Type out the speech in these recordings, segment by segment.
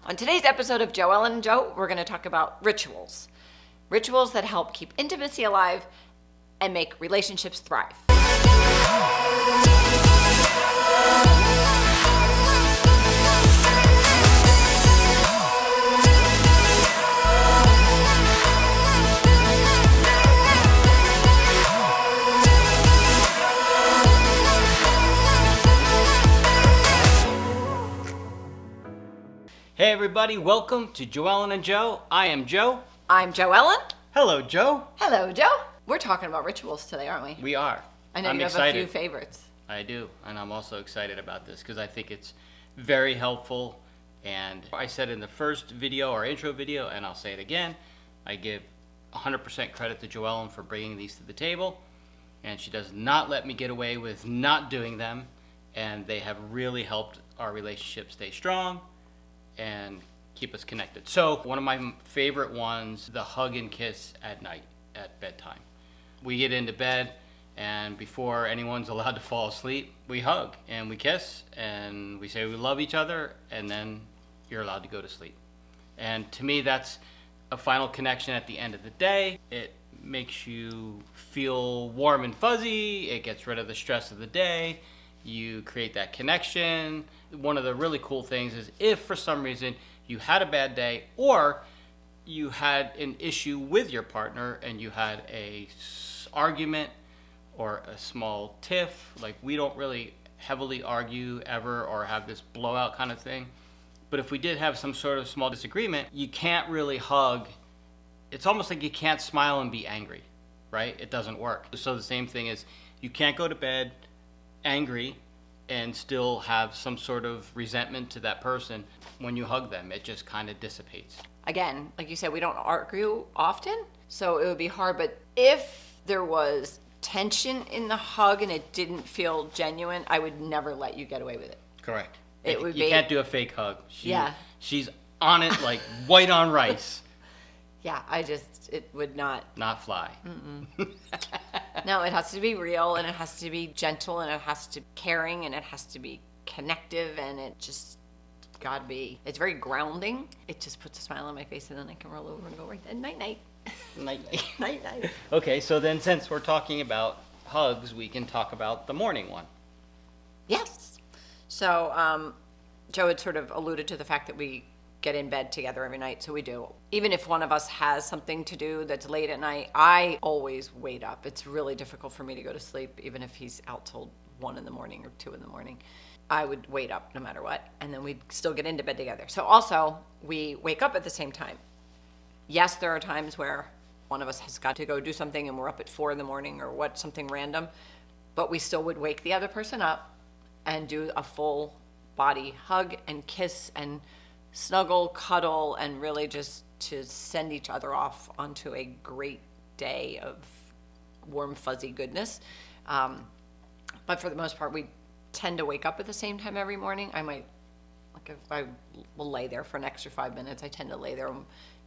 On today's episode of Joelle and Joe, we're going to talk about rituals. Rituals that help keep intimacy alive and make relationships thrive. Hey everybody, welcome to Joellen and Joe. I am Joe. I'm Joellen. Hello, Joe. Hello, Joe. We're talking about rituals today, aren't we? We are. I know I'm you have excited. a few favorites. I do, and I'm also excited about this because I think it's very helpful. And I said in the first video, our intro video, and I'll say it again, I give 100% credit to Joellen for bringing these to the table, and she does not let me get away with not doing them, and they have really helped our relationship stay strong and keep us connected. So one of my favorite ones, the hug and kiss at night at bedtime. We get into bed, and before anyone's allowed to fall asleep, we hug and we kiss and we say we love each other, and then you're allowed to go to sleep. And to me, that's a final connection at the end of the day. It makes you feel warm and fuzzy. It gets rid of the stress of the day. You create that connection. One of the really cool things is if for some reason you had a bad day or you had an issue with your partner and you had a argument or a small tiff, like we don't really heavily argue ever or have this blowout kind of thing. But if we did have some sort of small disagreement, you can't really hug. It's almost like you can't smile and be angry, right? It doesn't work. So the same thing is you can't go to bed angry and still have some sort of resentment to that person. When you hug them, it just kind of dissipates. Again, like you said, we don't argue often, so it would be hard. But if there was tension in the hug and it didn't feel genuine, I would never let you get away with it. Correct. It would You be... can't do a fake hug. Yeah. She's on it like white on rice. Yeah, it would not. Not fly. No, it has to be real, and it has to be gentle, and it has to be caring, and it has to be connective, and it just gotta be. It's very grounding. It just puts a smile on my face, and then I can roll over and go right then. Night night. Night, night. Night night. Okay, so then since we're talking about hugs, we can talk about the morning one. Yes. So, Joe had sort of alluded to the fact that we get in bed together every night, so we do. Even if one of us has something to do that's late at night, I always wait up. It's really difficult for me to go to sleep, even if he's out till 1 in the morning or 2 in the morning. I would wait up no matter what, and then we'd still get into bed together. So also, we wake up at the same time. Yes, there are times where one of us has got to go do something and we're up at 4 in the morning or something random, but we still would wake the other person up and do a full body hug and kiss and snuggle, cuddle, and really just to send each other off onto a great day of warm, fuzzy goodness. But for the most part, we tend to wake up at the same time every morning. I might, like if I will lay there for an extra 5 minutes, I tend to lay there.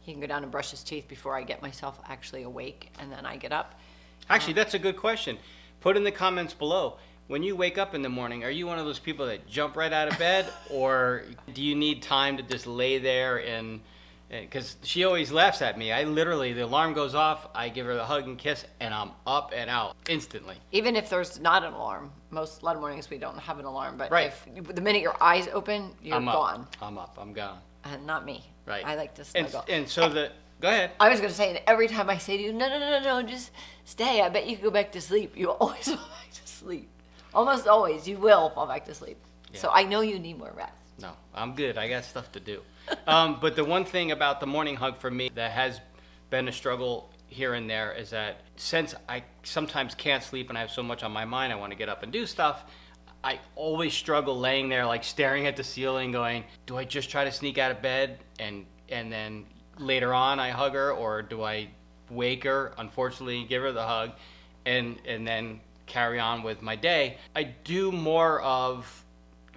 He can go down and brush his teeth before I get myself actually awake, and then I get up. Actually, that's a good question. Put in the comments below. When you wake up in the morning, are you one of those people that jump right out of bed, or do you need time to just lay there and, because she always laughs at me. I literally, the alarm goes off, I give her the hug and kiss, and I'm up and out instantly. Even if there's not an alarm. A lot of mornings we don't have an alarm, but Right. if the minute your eyes open, you're I'm up. gone. I'm up. I'm gone. And not me. Right. I like to snuggle. And so go ahead. I was going to say, and every time I say to you, no, just stay. I bet you can go back to sleep. You always fall back to sleep. Almost always, you will fall back to sleep. Yeah. So I know you need more rest. No, I'm good. I got stuff to do. But the one thing about the morning hug for me that has been a struggle here and there is that since I sometimes can't sleep and I have so much on my mind, I want to get up and do stuff, I always struggle laying there like staring at the ceiling going, do I just try to sneak out of bed and then later on I hug her, or do I wake her, unfortunately give her the hug, and then carry on with my day? I do more of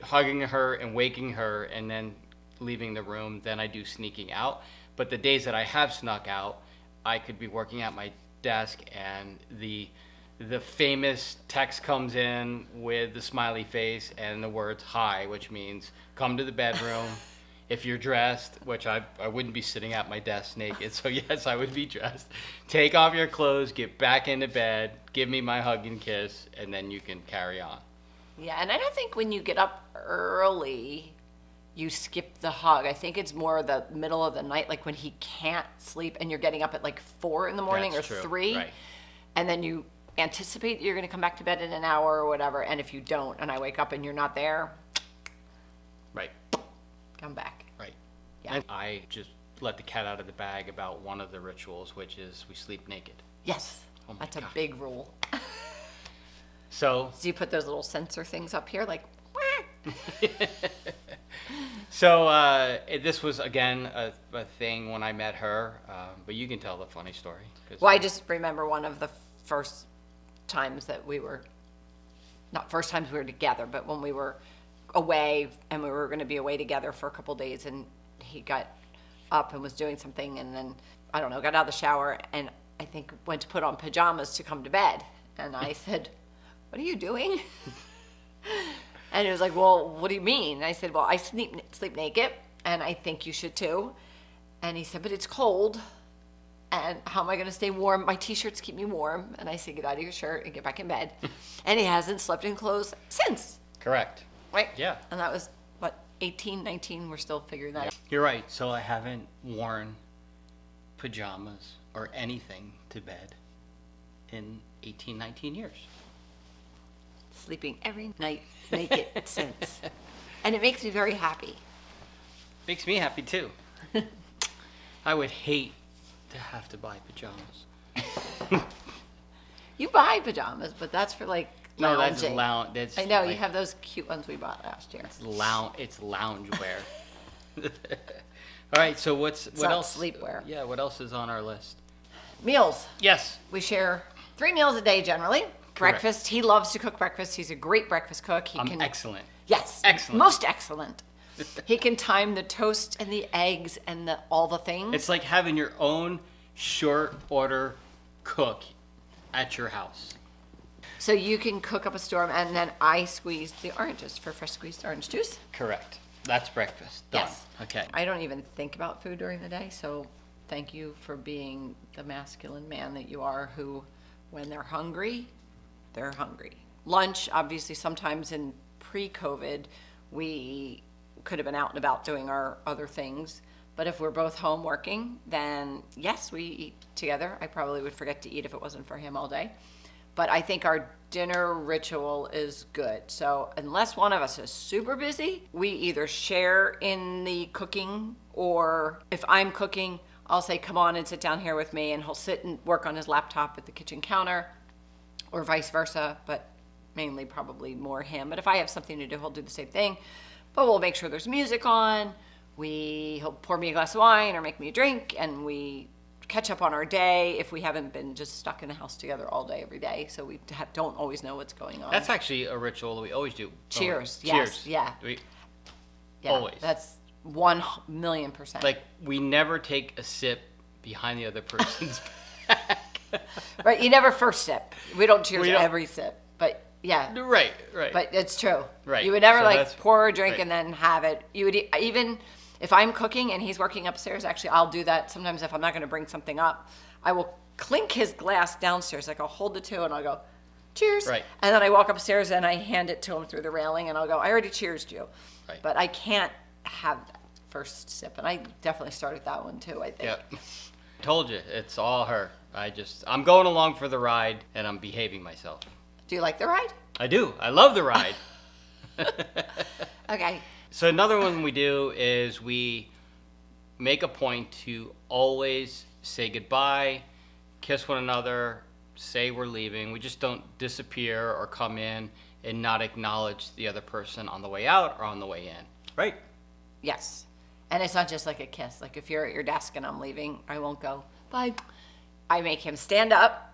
hugging her and waking her and then leaving the room than I do sneaking out. But the days that I have snuck out, I could be working at my desk and the famous text comes in with the smiley face and the words hi, which means come to the bedroom. If you're dressed, which I wouldn't be sitting at my desk naked, so yes, I would be dressed. Take off your clothes, get back into bed, give me my hug and kiss, and then you can carry on. Yeah, and I don't think when you get up early, you skip the hug. I think it's more the middle of the night, like when he can't sleep and you're getting up at like 4 in the morning That's or true. 3. Right. And then you anticipate you're going to come back to bed in an hour or whatever. And if you don't, and I wake up and you're not there, Right. come back. Right. Yeah. And I just let the cat out of the bag about one of the rituals, which is we sleep naked. Yes, Oh my that's God. a big rule. So, So you put those little sensor things up here, like, this was again a thing when I met her, but you can tell the funny story. 'Cause well, I just remember one of the first times that not first times we were together, but when we were away and we were going to be away together for a couple days, and he got up and was doing something, and then, I don't know, got out of the shower and I think went to put on pajamas to come to bed. And I said, "What are you doing?" And he was like, "Well, what do you mean?" And I said, "Well, I sleep naked, and I think you should too." And he said, "But it's cold, and how am I going to stay warm? My t-shirts keep me warm." And I said, "Get out of your shirt and get back in bed." And he hasn't slept in clothes since, Correct. right? Yeah. And that was, what, 18, 19? We're still figuring that out. You're right. So I haven't worn pajamas or anything to bed in 18, 19 years. Sleeping every night naked since. And it makes me very happy. Makes me happy too. I would hate to have to buy pajamas. You buy pajamas, but that's for like No, that's lounging. lounge. That's I know, you like- have those cute ones we bought last year. It's lounge wear. All right, so what not else? sleepwear. Yeah, what else is on our list? Meals. Yes. We share 3 meals a day generally. Breakfast. He loves to cook breakfast. He's a great breakfast cook. He I'm can excellent. Yes. Excellent. Most excellent. He can time the toast and the eggs and all the things. It's like having your own short order cook at your house. So you can cook up a storm, and then I squeeze the oranges for fresh squeezed orange juice. Correct. That's breakfast. Done. Yes. Okay. I don't even think about food during the day, so thank you for being the masculine man that you are, who, when they're hungry, they're hungry. Lunch, obviously, sometimes in pre-COVID, we could have been out and about doing our other things. But if we're both home working, then yes, we eat together. I probably would forget to eat if it wasn't for him all day. But I think our dinner ritual is good. So unless one of us is super busy, we either share in the cooking, or if I'm cooking, I'll say, "Come on and sit down here with me," and he'll sit and work on his laptop at the kitchen counter, or vice versa, but mainly probably more him. But if I have something to do, he'll do the same thing. But we'll make sure there's music on. He'll pour me a glass of wine or make me a drink, and we catch up on our day if we haven't been just stuck in the house together all day every day, so we don't always know what's going on. That's actually a ritual that we always do. Cheers. Cheers. Yes. Yeah. Yeah, always. That's 1,000,000%. Like, we never take a sip behind the other person's back. Right, you never first sip. We don't cheers We don't- every sip, but yeah. Right. But it's true. Right. You would never So like that's- pour a drink right. and then have it. You would even if I'm cooking and he's working upstairs. Actually, I'll do that sometimes if I'm not going to bring something up. I will clink his glass downstairs. Like, I'll hold the two and I'll go, "Cheers." Right. And then I walk upstairs and I hand it to him through the railing and I'll go, "I already cheersed you." Right. But I can't have that first sip, and I definitely started that one too. I think. Yep. Told you, it's all her. I'm going along for the ride, and I'm behaving myself. Do you like the ride? I do. I love the ride. Okay. So another one we do is we make a point to always say goodbye, kiss one another, say we're leaving. We just don't disappear or come in and not acknowledge the other person on the way out or on the way in. Right? Yes. And it's not just like a kiss. Like, if you're at your desk and I'm leaving, I won't go, "Bye." I make him stand up,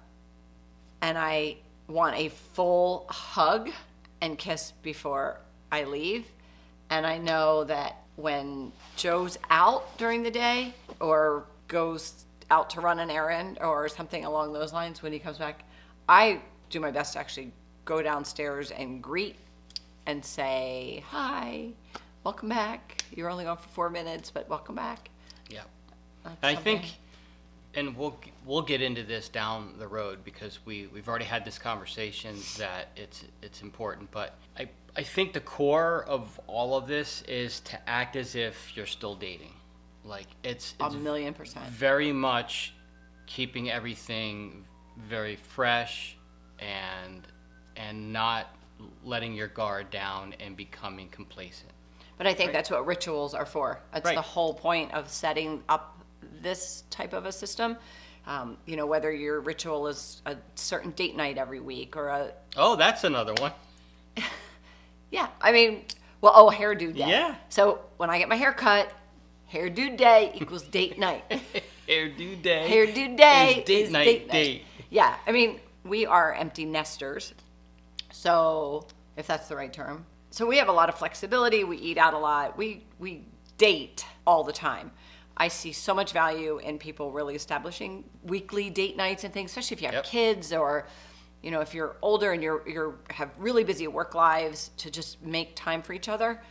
and I want a full hug and kiss before I leave. And I know that when Joe's out during the day or goes out to run an errand or something along those lines, when he comes back, I do my best to actually go downstairs and greet and say, "Hi, welcome back. You're only gone for 4 minutes, but welcome back. Yeah. That's I something. think, and we'll get into this down the road because we've already had this conversation that it's important. But I think the core of all of this is to act as if you're still dating. Like it's 1,000,000%. very much keeping everything very fresh and not letting your guard down and becoming complacent. But I think that's what rituals are for. That's Right. the whole point of setting up this type of a system. Whether your ritual is a certain date night every week or Oh, that's another one. hairdo day. Yeah. So when I get my hair cut, hairdo day equals date night. Hairdo day. Hairdo day is date night. Date. Yeah, we are empty nesters. So, if that's the right term. So we have a lot of flexibility. We eat out a lot. We date all the time. I see so much value in people really establishing weekly date nights and things, especially if you have Yep. kids or, if you're older and you're have really busy work lives, to just make time for each other.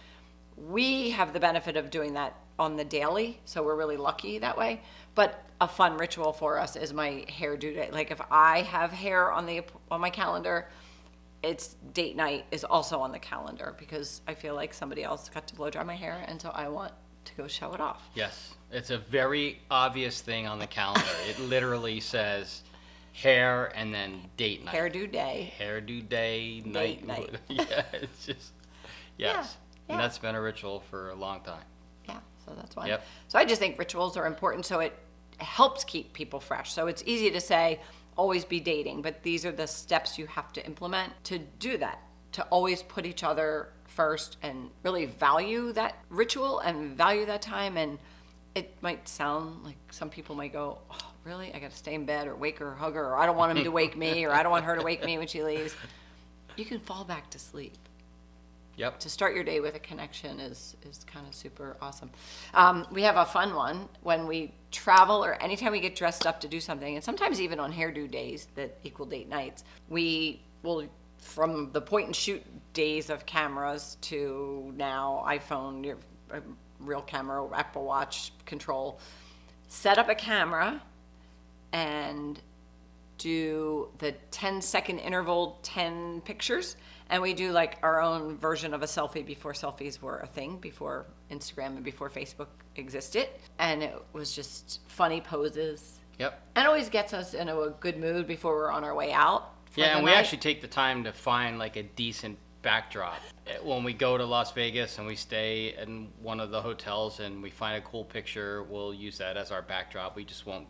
We have the benefit of doing that on the daily, so we're really lucky that way. But a fun ritual for us is my hairdo day. Like if I have hair on my calendar, it's date night is also on the calendar because I feel like somebody else got to blow dry my hair, and so I want to go show it off. Yes, it's a very obvious thing on the calendar. It literally says hair and then date night. Hairdo day. Hairdo day, Date night. Yeah, it's just, yes. Yeah. And that's been a ritual for a long time. Yeah, so that's why. Yep. So I just think rituals are important, so it helps keep people fresh. So it's easy to say, always be dating, but these are the steps you have to implement to do that, to always put each other first and really value that ritual and value that time. And it might sound like some people might go, oh, really? I got to stay in bed or wake her or hug her, or I don't want him to wake me, or I don't want her to wake me when she leaves. You can fall back to sleep. Yep. To start your day with a connection is kind of super awesome. We have a fun one when we travel or anytime we get dressed up to do something, and sometimes even on hairdo days that equal date nights, we will, from the point and shoot days of cameras to now iPhone, your real camera, Apple Watch control, set up a camera and do the 10-second interval, 10 pictures. And we do like our own version of a selfie before selfies were a thing, before Instagram and before Facebook existed. And it was just funny poses. Yep. And it always gets us into a good mood before we're on our way out. for Yeah, the and we night. actually take the time to find like a decent backdrop. When we go to Las Vegas and we stay in one of the hotels and we find a cool picture, we'll use that as our backdrop. We just won't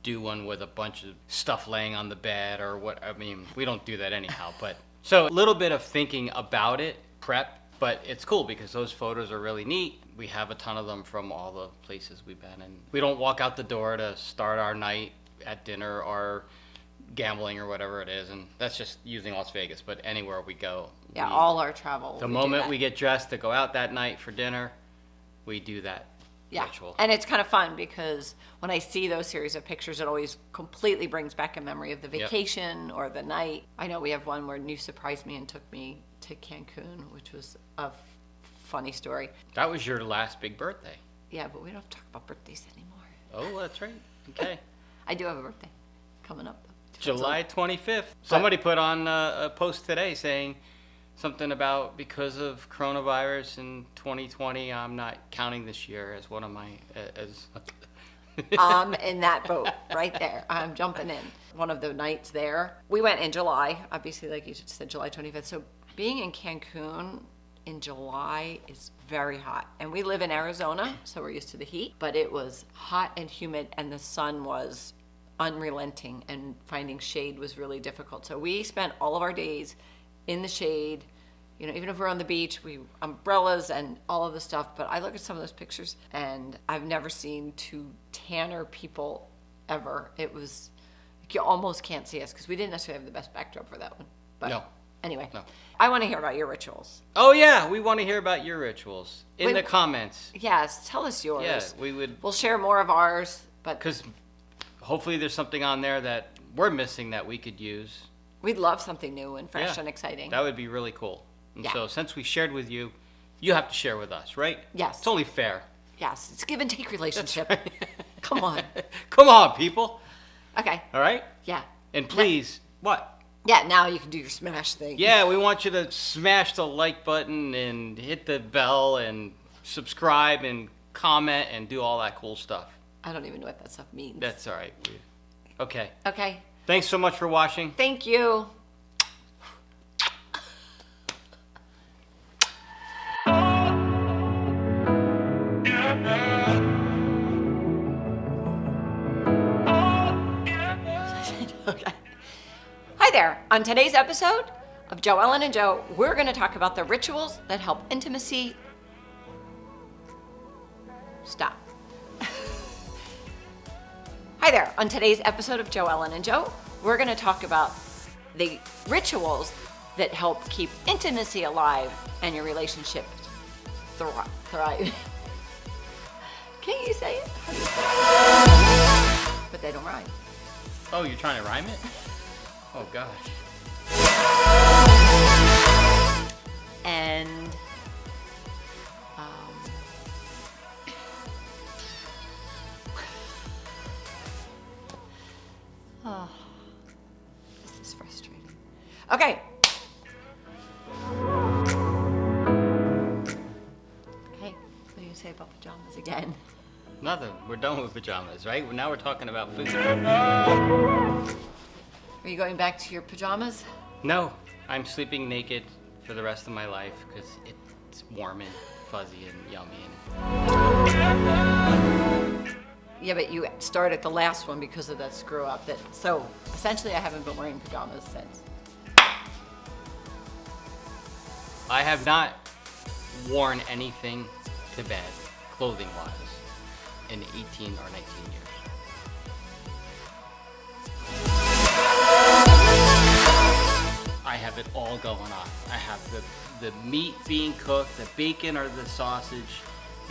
do one with a bunch of stuff laying on the bed or what. I mean, we don't do that anyhow. But so a little bit of thinking about it, prep, but it's cool because those photos are really neat. We have a ton of them from all the places we've been, and we don't walk out the door to start our night at dinner or gambling or whatever it is, and that's just using Las Vegas, but anywhere we go. Yeah, all our travel. The we do moment that. we get dressed to go out that night for dinner, we do that Yeah, ritual. and it's kind of fun because when I see those series of pictures, it always completely brings back a memory of the Yep. vacation or the night. I know we have one where you surprised me and took me to Cancun, which was a funny story. That was your last big birthday. Yeah, but we don't have to talk about birthdays anymore. Oh, that's right. Okay. I do have a birthday coming up, though. July 25th. Somebody put on a post today saying something about because of coronavirus in 2020, I'm not counting this year as one of my as. I'm in that boat right there. I'm jumping in. One of the nights there, we went in July, obviously, like you just said, July 25th. So being in Cancun in July is very hot. And we live in Arizona, so we're used to the heat. But it was hot and humid, and the sun was unrelenting, and finding shade was really difficult. So we spent all of our days in the shade. You know, even if we're on the beach, we umbrellas and all of the stuff. But I look at some of those pictures, and I've never seen two tanner people ever. It was, you almost can't see us because we didn't necessarily have the best backdrop for that one. But No. anyway, No. I want to hear about your rituals. Oh yeah, we want to hear about your rituals in the comments. Yes, tell us yours. Yeah, we would, We'll share more of ours, but because hopefully there's something on there that we're missing that we could use. we'd love something new and fresh Yeah, and exciting. That would be really cool. And Yeah. so since we shared with you, you have to share with us, right? Yes. It's only fair. Yes, it's a give and take relationship. Right. Come on. Come on, people. Okay. All right? Yeah. And please, what? Yeah, now you can do your smash thing. Yeah, we want you to smash the like button and hit the bell and subscribe and comment and do all that cool stuff. I don't even know what that stuff means. That's all right. Okay. Okay. Thanks so much for watching. Thank you. Okay. Hi there. On today's episode of Joe, Ellen, and Joe, we're going to talk about the rituals that help intimacy. Stop. Hi there. On today's episode of Joe, Ellen, and Joe, we're going to talk about the rituals that help keep intimacy alive and your relationship thrive. Can't you say it? How do you say it? But they don't rhyme. Oh, you're trying to rhyme it? Oh, gosh. And oh, this is frustrating. Okay. Okay, what do you say about pajamas again? Nothing. We're done with pajamas, right? Now we're talking about food. Are you going back to your pajamas? No, I'm sleeping naked for the rest of my life because it's warm and fuzzy and yummy. Yeah, but you started the last one because of that screw up. So essentially I haven't been wearing pajamas since. I have not worn anything to bed, clothing-wise, in 18 or 19 years. I have it all going on. I have the meat being cooked, the bacon or the sausage,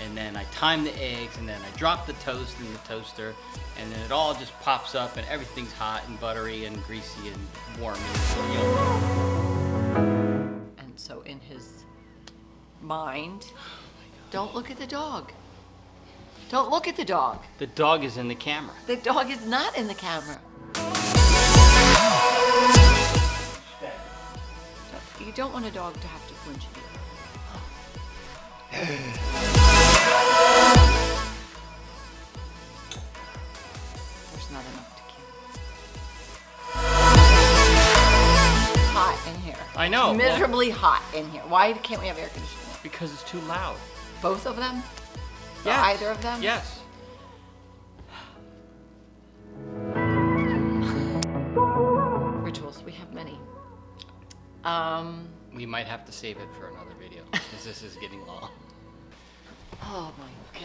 and then I time the eggs, and then I drop the toast in the toaster, and then it all just pops up, and everything's hot and buttery and greasy and warm. And so in his mind, don't look at the dog. Don't look at the dog. The dog is in the camera. The dog is not in the camera. You don't want a dog to have to flinch at you. There's not enough to kill. Hot in here. I know. Miserably hot in here. Why can't we have air conditioning? Because it's too loud. Both of them? Yes. Or either of them? Yes. Rituals. We have many. We might have to save it for another video because this is getting long. Oh my God.